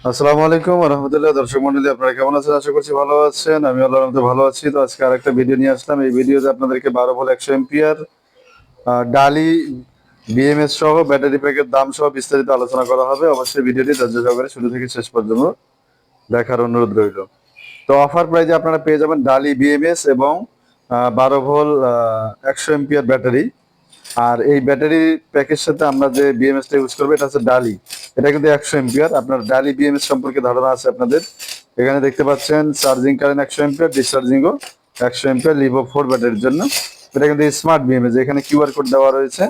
আসসালামু আলাইকুম ওয়া রাহমাতুল্লাহ। দর্শক মণ্ডলী, আপনারা কেমন আছেন? আশা করছি ভালো আছেন। আমি আল্লাহর রহমতে ভালো আছি। তো আজকে আরেকটা ভিডিও নিয়ে আসলাম। এই ভিডিওতে আপনাদেরকে 12 ভোল্ট 100 এম্পিয়ার ডালি বিএমএস সহ ব্যাটারি প্যাকের দাম সহ বিস্তারিত আলোচনা করা হবে। অবশ্যই ভিডিওটি ধৈর্য সহকারে শুরু থেকে শেষ পর্যন্ত দেখার অনুরোধ রইল। তো অফার প্রাইজে আপনারা পেয়ে যাবেন ডালি বিএমএস এবং 12 ভোল্ট 100 এম্পিয়ার ব্যাটারি। আর এই ব্যাটারি প্যাকের সাথে আমরা যে বিএমএস টা ইউজ করবো এটা হচ্ছে ডালি। এটা কিন্তু 100 এম্পিয়ার। আপনার ডালি বিএমএস সম্পর্কে ধারণা আছে আপনাদের। এখানে দেখতে পাচ্ছেন চার্জিং কারেন্ট 100 এম্পিয়ার, ডিসচার্জিংও 100 এম্পিয়ার লিভো 4 ব্যাটারির জন্য। এটা কিন্তু স্মার্ট বিএমএস। এখানে কিউআর কোড দেওয়া রয়েছে।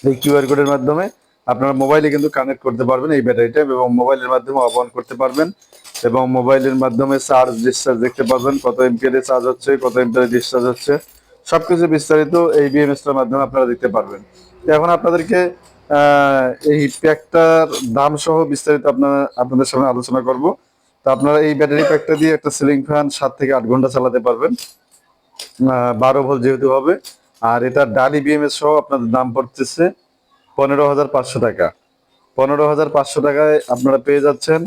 এই কিউআর কোডের মাধ্যমে আপনারা মোবাইলে কিন্তু কানেক্ট করতে পারবেন এই ব্যাটারিটা এবং মোবাইলের মাধ্যমে অফ অন করতে পারবেন এবং মোবাইলের মাধ্যমে চার্জ ডিসচার্জ দেখতে পারবেন, কত এম্পিয়ারে চার্জ হচ্ছে, কত এম্পিয়ারে ডিসচার্জ হচ্ছে, সবকিছু বিস্তারিত এই বিএমএসটার মাধ্যমে আপনারা দেখতে পারবেন। এখন আপনাদেরকে এই প্যাকটার দাম সহ বিস্তারিত আপনাদের সামনে আলোচনা করব। তো আপনারা এই ব্যাটারি প্যাকটা দিয়ে একটা সিলিং ফ্যান 7 থেকে 8 ঘন্টা চালাতে পারবেন, 12 ভোল্ট যেহেতু হবে। আর এটা ডালি বিএমএস সহ আপনাদের দাম পড়তেছে 15,500 টাকা। 15,500 টাকায় আপনারা পেয়ে যাচ্ছেন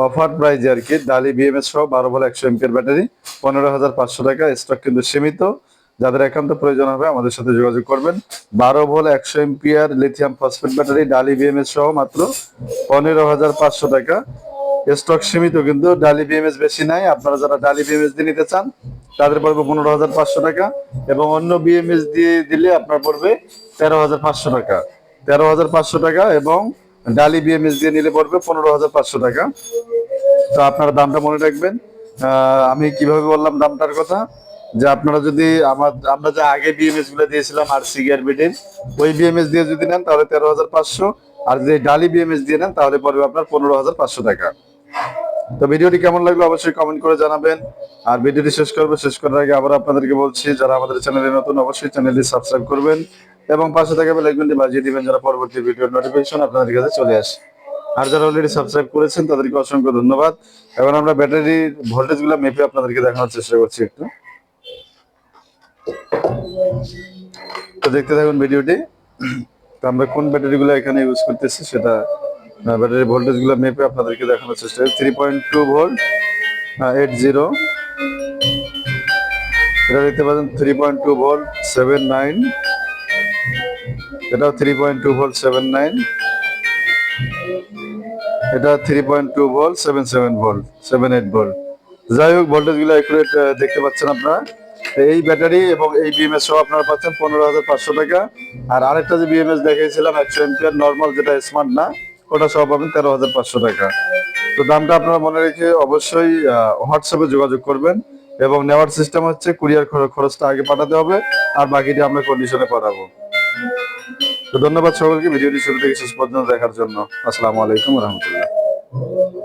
অফার প্রাইজে আর কি ডালি বিএমএস সহ 12 ভোল্ট 100 এম্পিয়ার ব্যাটারি 15,500 টাকা। স্টক কিন্তু সীমিত। যাদের একান্ত প্রয়োজন হবে আমাদের সাথে যোগাযোগ করবেন। 12 volt 100 ampere lithium phosphate battery ডালি বিএমএস সহ মাত্র 15,500 টাকা। স্টক সীমিত, কিন্তু ডালি বিএমএস বেশি নাই। আপনারা যারা ডালি বিএমএস দিয়ে নিতে চান তাদের পড়বে 15,500 টাকা এবং অন্য বিএমএস দিয়ে দিলে আপনার পড়বে 13,500 টাকা। 13,500 টাকা এবং ডালি বিএমএস দিয়ে নিলে পড়বে 15,500 টাকা। তো আপনারা দামটা মনে রাখবেন। আমি কিভাবে বললাম দামটার কথা, যে আপনারা যদি আমরা যে আগে বিএমএস গুলো দিয়েছিলাম আর সিগার বিডির ওই বিএমএস দিয়ে যদি নেন তাহলে 13,500, আর যদি ডালি বিএমএস দিয়ে নেন তাহলে পড়বে আপনার 15,500 টাকা। তো ভিডিওটি কেমন লাগলো অবশ্যই কমেন্ট করে জানাবেন। আর ভিডিওটি শেষ করার আগে আবার আপনাদেরকে বলছি, যারা আমাদের চ্যানেলে নতুন অবশ্যই চ্যানেলটি সাবস্ক্রাইব করবেন এবং পাশে থাকা বেল আইকনটি বাজিয়ে দিবেন যারা পরবর্তী ভিডিওর নোটিফিকেশন আপনাদের কাছে চলে আসে। আর যারা অলরেডি সাবস্ক্রাইব করেছেন তাদেরকে অসংখ্য ধন্যবাদ। এখন আমরা ব্যাটারির ভোল্টেজ গুলো মেপে আপনাদেরকে দেখানোর চেষ্টা করছি একটু। তো দেখতে থাকুন ভিডিওটি। তো আমরা কোন ব্যাটারি গুলো এখানে ইউজ করতেছি সেটা ব্যাটারি ভোল্টেজ গুলো মেপে আপনাদেরকে দেখানোর চেষ্টা করি। 3.2 ভোল্ট 80, এটা দেখতে পাচ্ছেন 3.2 ভোল্ট 79, এটাও 3.2 ভোল্ট 79, এটা 3.2 ভোল্ট 77 ভোল্ট 78 ভোল্ট। যাই হোক, ভোল্টেজ গুলো একুরেট দেখতে পাচ্ছেন আপনারা। এই ব্যাটারি এবং এই বিএমএস সহ আপনারা পাচ্ছেন 15,500 টাকা। আর আরেকটা যে বিএমএস দেখিয়েছিলাম 100 এম্পিয়ার নর্মাল, যেটা স্মার্ট না, ওটা সহ পাবেন 13,500 টাকা। তো দামটা আপনারা মনে রেখে অবশ্যই হোয়াটসঅ্যাপে যোগাযোগ করবেন এবং নেওয়ার সিস্টেম হচ্ছে কুরিয়ার খরচটা আগে পাঠাতে হবে আর বাকিটা আমরা কন্ডিশনে পাঠাবো। তো ধন্যবাদ সকলকে ভিডিওটি শুরু থেকে শেষ পর্যন্ত দেখার জন্য। আসসালামু আলাইকুম রহমতুল্লাহ।